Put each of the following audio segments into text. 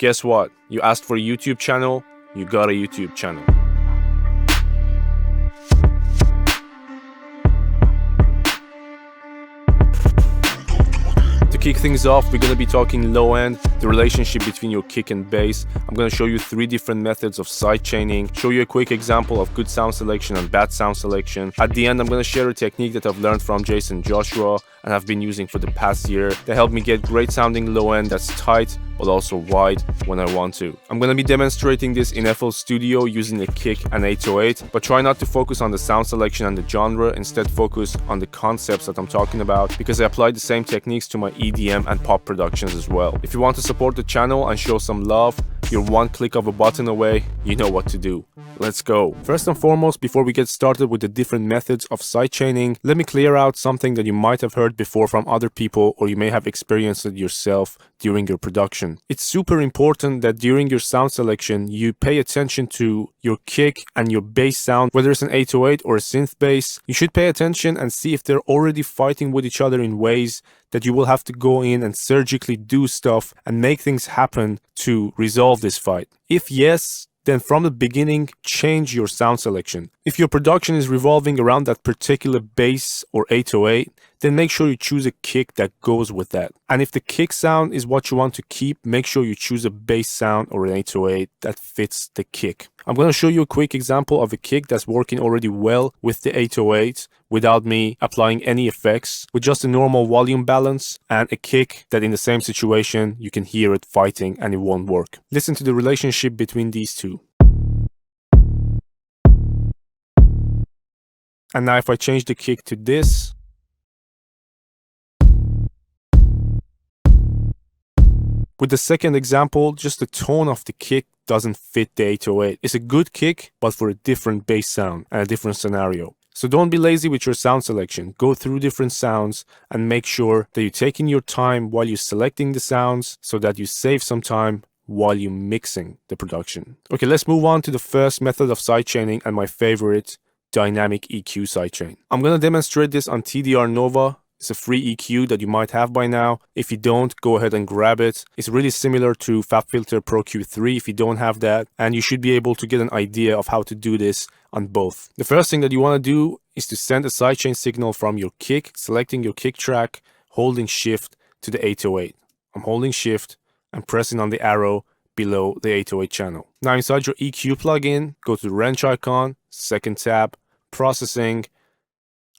Guess what? You asked for a YouTube channel, you got a YouTube channel. To kick things off, we're going to be talking low end, the relationship between your kick and bass. I'm going to show you 3 different methods of sidechaining, show you a quick example of good sound selection and bad sound selection. At the end, I'm going to share a technique that I've learned from Jaycen Joshua and I've been using for the past year that helped me get great sounding low end that's tight but also wide when I want to. I'm going to be demonstrating this in FL Studio using a kick and 808, but try not to focus on the sound selection and the genre, instead focus on the concepts that I'm talking about, because I applied the same techniques to my EDM and pop productions as well. If you want to support the channel and show some love, you're one click of a button away, you know what to do. Let's go. First and foremost, before we get started with the different methods of sidechaining, let me clear out something that you might have heard before from other people, or you may have experienced it yourself during your production. It's super important that during your sound selection, you pay attention to your kick and your bass sound, whether it's an 808 or a synth bass. You should pay attention and see if they're already fighting with each other in ways that you will have to go in and surgically do stuff and make things happen to resolve this fight. If yes, then from the beginning, change your sound selection. If your production is revolving around that particular bass or 808, then make sure you choose a kick that goes with that. And if the kick sound is what you want to keep, make sure you choose a bass sound or an 808 that fits the kick. I'm going to show you a quick example of a kick that's working already well with the 808 without me applying any effects, with just a normal volume balance, and a kick that in the same situation you can hear it fighting and it won't work. Listen to the relationship between these two. And now if I change the kick to this, with the second example, just the tone of the kick doesn't fit the 808. It's a good kick, but for a different bass sound and a different scenario. So don't be lazy with your sound selection. Go through different sounds and make sure that you're taking your time while you're selecting the sounds so that you save some time while you're mixing the production. Okay, let's move on to the first method of sidechaining and my favorite, dynamic EQ sidechain. I'm going to demonstrate this on TDR Nova. It's a free EQ that you might have by now. If you don't, go ahead and grab it. It's really similar to FabFilter Pro Q3 if you don't have that, and you should be able to get an idea of how to do this on both. The first thing that you want to do is to send a sidechain signal from your kick, selecting your kick track, holding shift to the 808. I'm holding shift and pressing on the arrow below the 808 channel. Now inside your EQ plugin, go to the wrench icon, second tab, processing,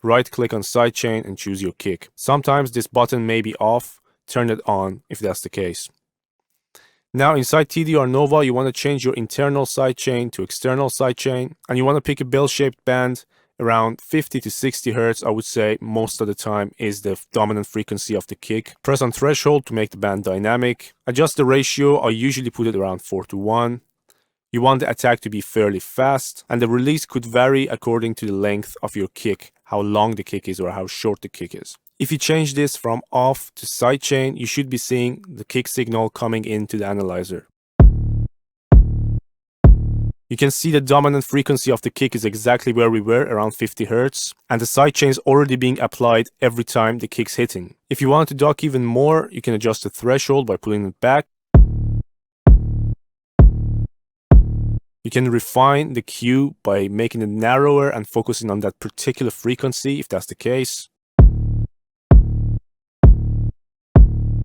right click on sidechain and choose your kick. Sometimes this button may be off, turn it on if that's the case. Now inside TDR Nova, you want to change your internal sidechain to external sidechain, and you want to pick a bell-shaped band around 50 to 60 Hertz, I would say most of the time is the dominant frequency of the kick. Press on threshold to make the band dynamic. Adjust the ratio, I usually put it around 4:1. You want the attack to be fairly fast, and the release could vary according to the length of your kick, how long the kick is or how short the kick is. If you change this from off to sidechain, you should be seeing the kick signal coming into the analyzer. You can see the dominant frequency of the kick is exactly where we were, around 50 Hertz, and the sidechain is already being applied every time the kick's hitting. If you want to dock even more, you can adjust the threshold by pulling it back. You can refine the Q by making it narrower and focusing on that particular frequency if that's the case.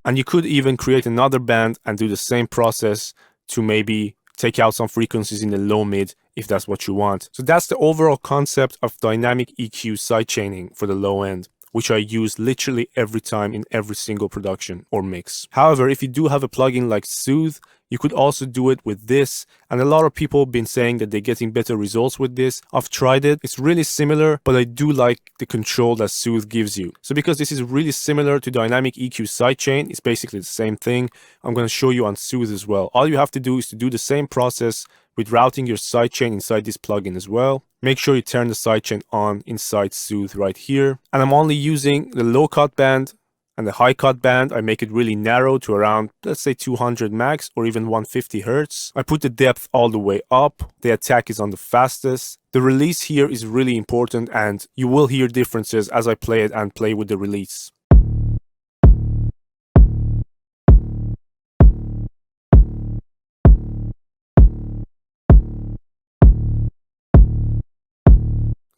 And you could even create another band and do the same process to maybe take out some frequencies in the low mid if that's what you want. So that's the overall concept of dynamic EQ sidechaining for the low end, which I use literally every time in every single production or mix. However, if you do have a plugin like Soothe, you could also do it with this, and a lot of people have been saying that they're getting better results with this. I've tried it, it's really similar, but I do like the control that Soothe gives you. So because this is really similar to dynamic EQ sidechain, it's basically the same thing, I'm going to show you on Soothe as well. All you have to do is to do the same process with routing your sidechain inside this plugin as well. Make sure you turn the sidechain on inside Soothe right here. And I'm only using the low cut band and the high cut band. I make it really narrow to around, let's say 200 max or even 150 Hertz. I put the depth all the way up. The attack is on the fastest. The release here is really important, and you will hear differences as I play it and play with the release.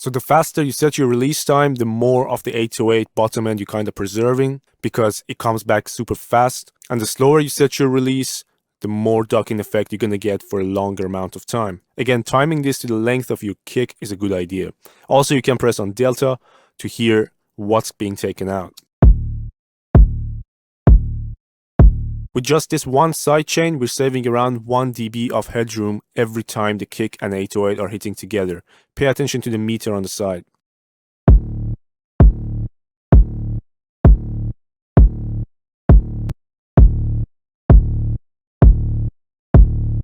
So the faster you set your release time, the more of the 808 bottom end you're kind of preserving because it comes back super fast. And the slower you set your release, the more ducking effect you're going to get for a longer amount of time. Again, timing this to the length of your kick is a good idea. Also, you can press on delta to hear what's being taken out. With just this one sidechain, we're saving around 1 dB of headroom every time the kick and 808 are hitting together. Pay attention to the meter on the side.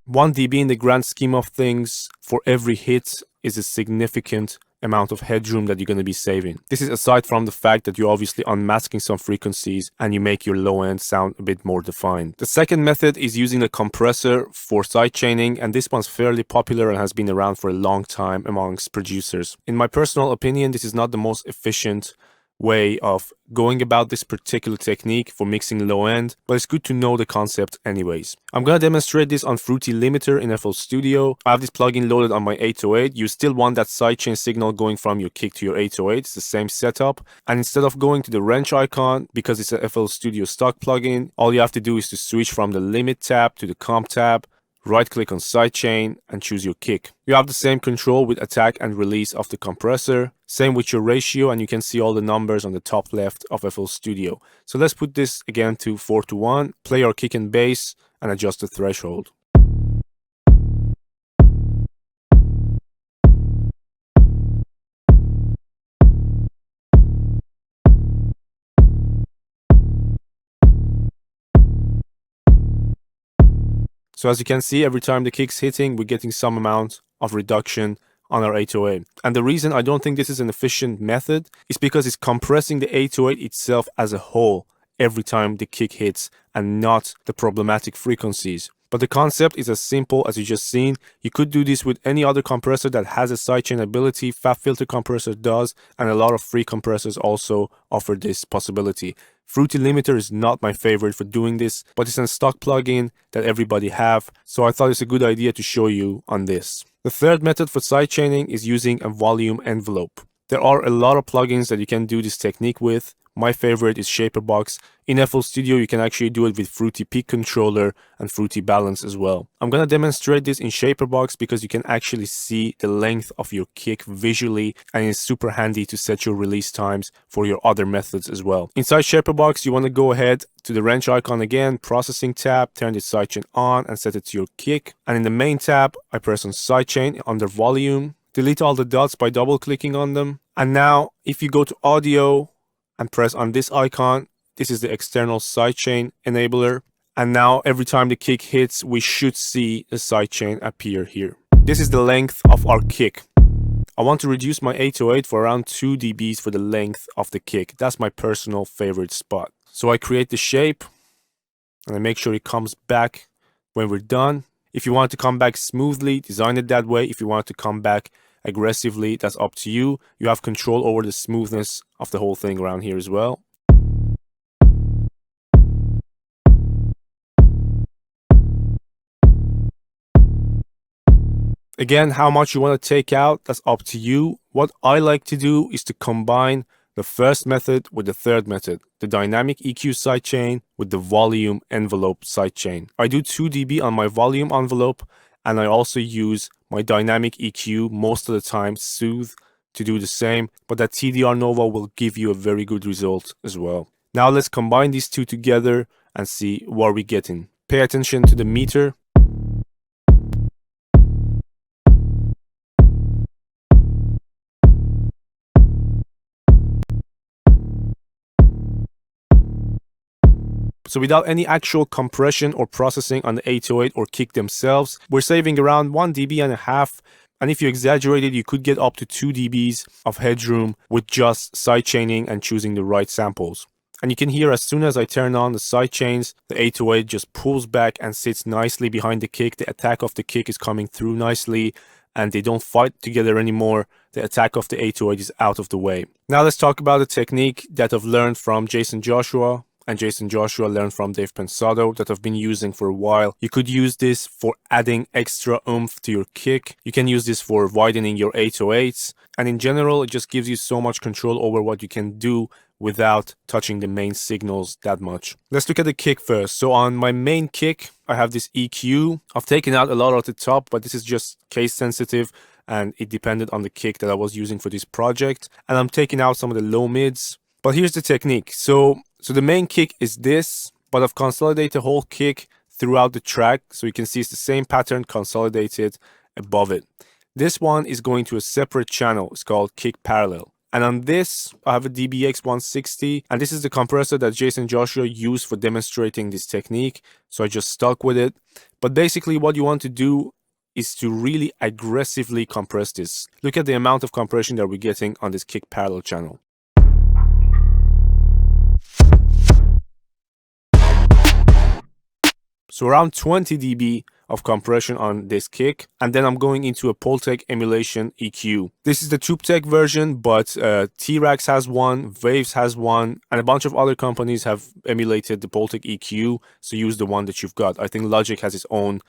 One dB in the grand scheme of things for every hit is a significant amount of headroom that you're going to be saving. This is aside from the fact that you're obviously unmasking some frequencies and you make your low end sound a bit more defined. The second method is using a compressor for sidechaining, and this one's fairly popular and has been around for a long time amongst producers. In my personal opinion, this is not the most efficient way of going about this particular technique for mixing low end, but it's good to know the concept anyways. I'm gonna demonstrate this on Fruity Limiter in FL Studio. I have this plugin loaded on my 808. You still want that sidechain signal going from your kick to your 808. It's the same setup. And instead of going to the wrench icon, because it's a FL Studio stock plugin, all you have to do is to switch from the limit tab to the comp tab, right click on sidechain and choose your kick. You have the same control with attack and release of the compressor. Same with your ratio, and you can see all the numbers on the top left of FL Studio. So let's put this again to 4:1, play our kick and bass and adjust the threshold. So as you can see, every time the kick's hitting, we're getting some amount of reduction on our 808. And the reason I don't think this is an efficient method is because it's compressing the 808 itself as a whole every time the kick hits and not the problematic frequencies. But the concept is as simple as you just seen. You could do this with any other compressor that has a sidechain ability. Fab Filter compressor does, and a lot of free compressors also offer this possibility. Fruity Limiter is not my favorite for doing this, but it's a stock plugin that everybody have, so I thought it's a good idea to show you on this. The third method for sidechaining is using a volume envelope. There are a lot of plugins that you can do this technique with. My favorite is Shaperbox. In FL Studio, you can actually do it with Fruity Peak Controller and Fruity Balance as well. I'm going to demonstrate this in Shaperbox because you can actually see the length of your kick visually, and it's super handy to set your release times for your other methods as well. Inside Shaperbox, you want to go ahead to the wrench icon again, processing tab, turn the sidechain on and set it to your kick. And in the main tab, I press on sidechain under volume, delete all the dots by double clicking on them. And now if you go to audio and press on this icon, this is the external sidechain enabler. And now every time the kick hits, we should see the sidechain appear here. This is the length of our kick. I want to reduce my 808 for around 2 dBs for the length of the kick. That's my personal favorite spot. So I create the shape and I make sure it comes back when we're done. If you want it to come back smoothly, design it that way. If you want it to come back aggressively, that's up to you. You have control over the smoothness of the whole thing around here as well. Again, how much you want to take out, that's up to you. What I like to do is to combine the first method with the third method, the dynamic EQ sidechain with the volume envelope sidechain. I do 2 dB on my volume envelope, and I also use my dynamic EQ most of the time, Soothe, to do the same, but that TDR Nova will give you a very good result as well. Now let's combine these two together and see what we're getting. Pay attention to the meter. So without any actual compression or processing on the 808 or kick themselves, we're saving around 1 dB and a half. And if you exaggerate it, you could get up to 2 dBs of headroom with just sidechaining and choosing the right samples. And you can hear as soon as I turn on the sidechains, the 808 just pulls back and sits nicely behind the kick. The attack of the kick is coming through nicely and they don't fight together anymore. The attack of the 808 is out of the way. Now let's talk about a technique that I've learned from Jaycen Joshua. and Jaycen Joshua learned from Dave Pensado that I've been using for a while. You could use this for adding extra oomph to your kick. You can use this for widening your 808s. And in general, it just gives you so much control over what you can do without touching the main signals that much. Let's look at the kick first. So on my main kick, I have this EQ. I've taken out a lot at the top, but this is just case sensitive and it depended on the kick that I was using for this project. And I'm taking out some of the low mids. But here's the technique. So the main kick is this, but I've consolidated the whole kick throughout the track. So you can see it's the same pattern consolidated above it. This one is going to a separate channel. It's called kick parallel. And on this, I have a DBX 160, and this is the compressor that Jaycen Joshua used for demonstrating this technique. So I just stuck with it. But basically what you want to do is to really aggressively compress this. Look at the amount of compression that we're getting on this kick parallel channel. So around 20 dB of compression on this kick, and then I'm going into a Pultec emulation EQ. This is the TubeTech version, but T-Rex has one, Waves has one, and a bunch of other companies have emulated the Pultec EQ, so use the one that you've got. I think Logic has its own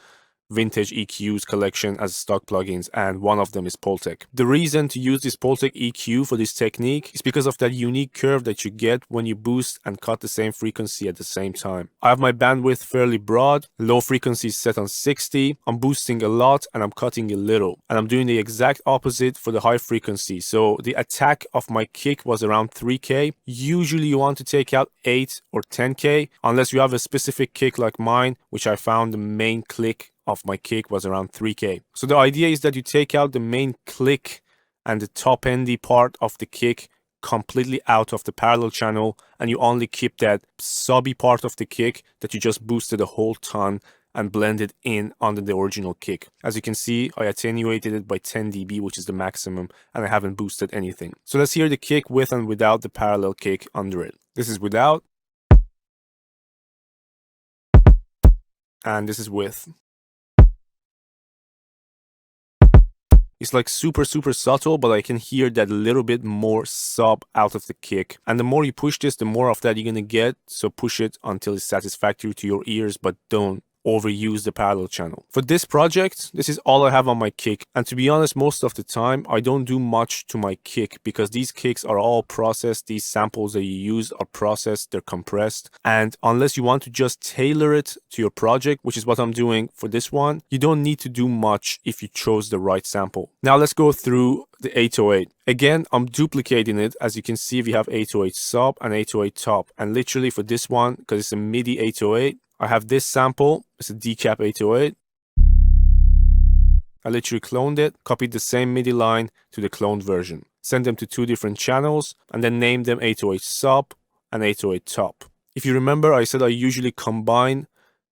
vintage EQs collection as stock plugins, and one of them is Pultec. The reason to use this Pultec EQ for this technique is because of that unique curve that you get when you boost and cut the same frequency at the same time. I have my bandwidth fairly broad, low frequency is set on 60, I'm boosting a lot and I'm cutting a little, and I'm doing the exact opposite for the high frequency. So the attack of my kick was around 3K. Usually you want to take out 8 or 10K, unless you have a specific kick like mine, which I found the main click of my kick was around 3K. So the idea is that you take out the main click and the top endy part of the kick completely out of the parallel channel, and you only keep that subby part of the kick that you just boosted a whole ton and blended in under the original kick. As you can see, I attenuated it by 10 dB, which is the maximum, and I haven't boosted anything. So let's hear the kick with and without the parallel kick under it. This is without, and this is with. It's like super subtle, but I can hear that little bit more sub out of the kick. And the more you push this, the more of that you're gonna get. So push it until it's satisfactory to your ears, but don't overuse the parallel channel. For this project, this is all I have on my kick. And to be honest, most of the time, I don't do much to my kick because these kicks are all processed. These samples that you use are processed, they're compressed. And unless you want to just tailor it to your project, which is what I'm doing for this one, you don't need to do much if you chose the right sample. Now let's go through the 808. Again, I'm duplicating it. As you can see, we have 808 sub and 808 top. And literally for this one, because it's a MIDI 808, I have this sample, it's a decap 808. I literally cloned it, copied the same MIDI line to the cloned version, sent them to 2 different channels, and then named them 808 sub and 808 top. If you remember, I said I usually combine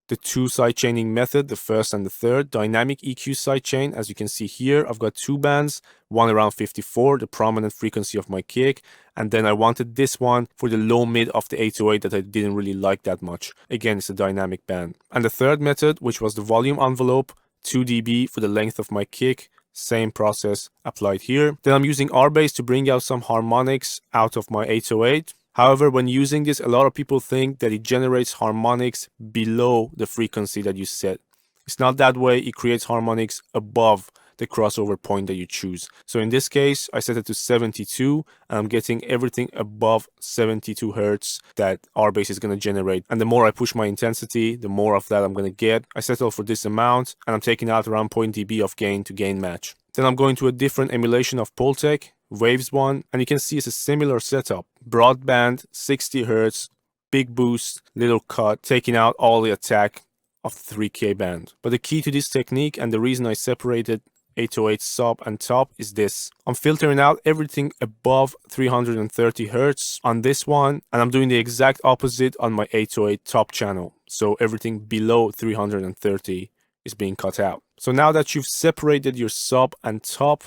the 2 sidechaining method, the first and the third, dynamic EQ sidechain. As you can see here, I've got 2 bands, one around 54, the prominent frequency of my kick, and then I wanted this one for the low mid of the 808 that I didn't really like that much. Again, it's a dynamic band. And the third method, which was the volume envelope, 2 dB for the length of my kick, same process applied here. Then I'm using R-Bass to bring out some harmonics out of my 808. However, when using this, a lot of people think that it generates harmonics below the frequency that you set. It's not that way. It creates harmonics above the crossover point that you choose. So in this case, I set it to 72, and I'm getting everything above 72 Hertz that R-Bass is going to generate. And the more I push my intensity, the more of that I'm going to get. I settle for this amount, and I'm taking out around 0.0 dB of gain to gain match. Then I'm going to a different emulation of Pultec, Waves one, and you can see it's a similar setup. Broadband, 60 Hertz, big boost, little cut, taking out all the attack of 3K band. But the key to this technique, and the reason I separated 808 sub and top, is this. I'm filtering out everything above 330 Hertz on this one, and I'm doing the exact opposite on my 808 top channel. So everything below 330 is being cut out. So now that you've separated your sub and top,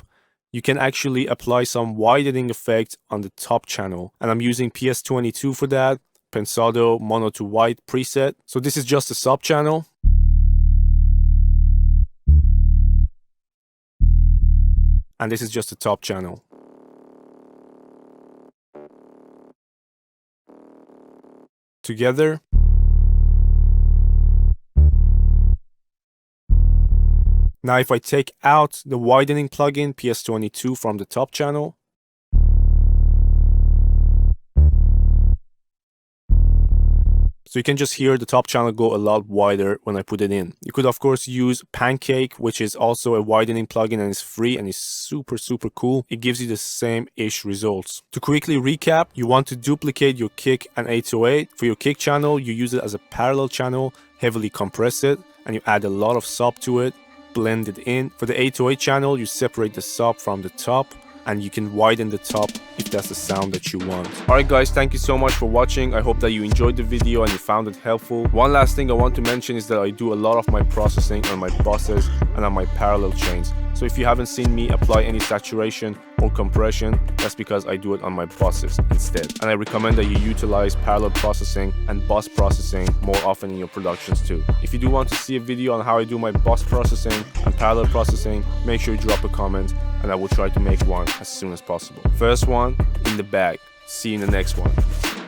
you can actually apply some widening effect on the top channel. And I'm using PS22 for that, Pensado mono to white preset. So this is just a sub channel. And this is just a top channel. together. Now if I take out the widening plugin PS22 from the top channel, so you can just hear the top channel go a lot wider when I put it in. You could of course use Pancake, which is also a widening plugin and is free and is super cool. It gives you the same-ish results. To quickly recap, you want to duplicate your kick and 808. For your kick channel, you use it as a parallel channel, heavily compress it, and you add a lot of sub to it, blend it in. For the 808 channel, you separate the sub from the top, and you can widen the top if that's the sound that you want. Alright guys, thank you so much for watching. I hope that you enjoyed the video and you found it helpful. One last thing I want to mention is that I do a lot of my processing on my buses and on my parallel chains. So if you haven't seen me apply any saturation or compression, that's because I do it on my buses instead. And I recommend that you utilize parallel processing and bus processing more often in your productions too. If you do want to see a video on how I do my bus processing and parallel processing, make sure you drop a comment and I will try to make one as soon as possible. First one in the bag. See you in the next one.